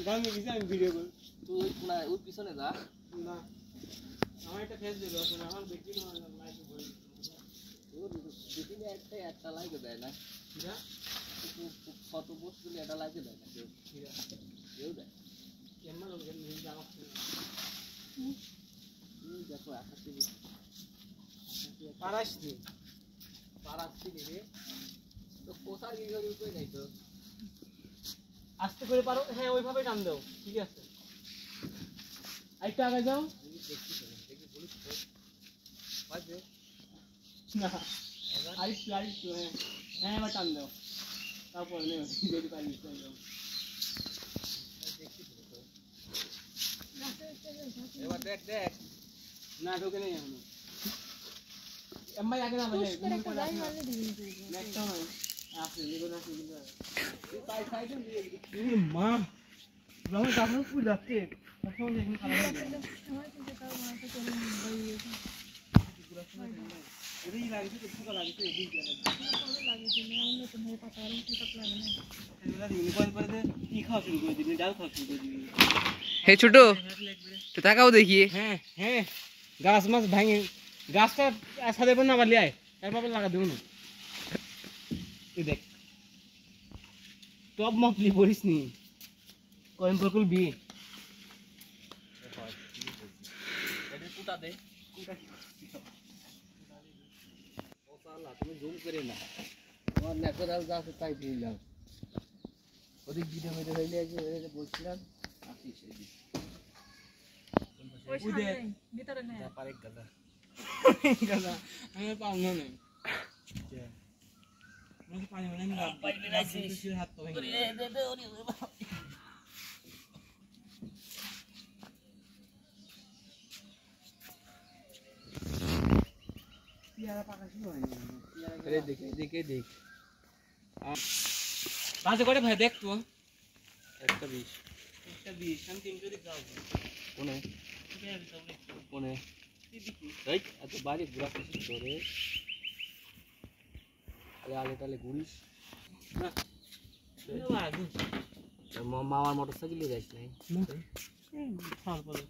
গামে গেছি আমি ভিডিও করি। তুই ওই পিছনে যা। না আমার একটা ফেস দেবে আসলে আমার দেখি না লাইক করে ওর দেখিলে একটা লাইক দেয় না। কিরা কত পোস্ট দিলে একটা লাইক দেয় না কেউ। কিরা কেউ দেয় কেমন লোক নিয়ে যাওয়া দেখো আকাশে পারাসনি পারাচ্ছি রে তো কোথার কি করে উঠে নাই তো আস্তে করে পারো হ্যাঁ ওইভাবে টান দাও ঠিক আছে আরেকটু আগে যাও দেখি বলিস তো বাজে না আরেকটু হ্যাঁ হ্যাঁ এবার টান দাও তারপর নেও যদি পারিস যাও এবার দেখ দেখ না ঢোকে নেই এখনো এমআই আগে না মানে নেক্সট টাইম আসলে এগুলো আছে এগুলো তাই সাইডে দিয়ে মা আমার কাছে ফুল যাচ্ছে এখন দেখুন খারাপ হয়ে গেছে এই লাগছে তো ফুল লাগছে এই দিকে লাগছে না তো ভাই পাতা আর কি পাতা লাগে না এগুলা দিবি পরে দে কি খাওয়া শুরু করে দিবি ডাল খাওয়া শুরু করে দিবি হে ছোট তো তাকাও দেখি হ্যাঁ হ্যাঁ গাছ মাছ ভাঙে গাছটা সাথে না বালি আয় এরপর লাগা দেব না তুই দেখ টপ মাপলি পড়িস নি কয়েন বকুল বি এটা কুটা দে ও সালা তুমি জুম করে না আমার ন্যাচারাল যা আছে তাই দিলাম ওদিক ভিডিও হইলে যে বলছিলাম আসিস এদিক ওই সামনে ভিতরে না পারেক গাদা গাদা আমি পাও না নাই আমি পানি মানে না পানি মেলাইছিস হাত তো ভেঙে দে দে ওরে পিয়ারা পাকা শুরু হয়নি আরে দেখে দেখ বাজে করে ভাই দেখ তো একটা 20 একটা 20 আমি তিনটে দিক দাও কোনে ঠিক আছে তাহলে কোনে দেখি এই এত বাড়ি ঘোরা কিছু ধরে আরে আলে তালে ঘুরিস না লাগু মামার মোটরসাইকেলে যাইস নাই ফাল পড়ে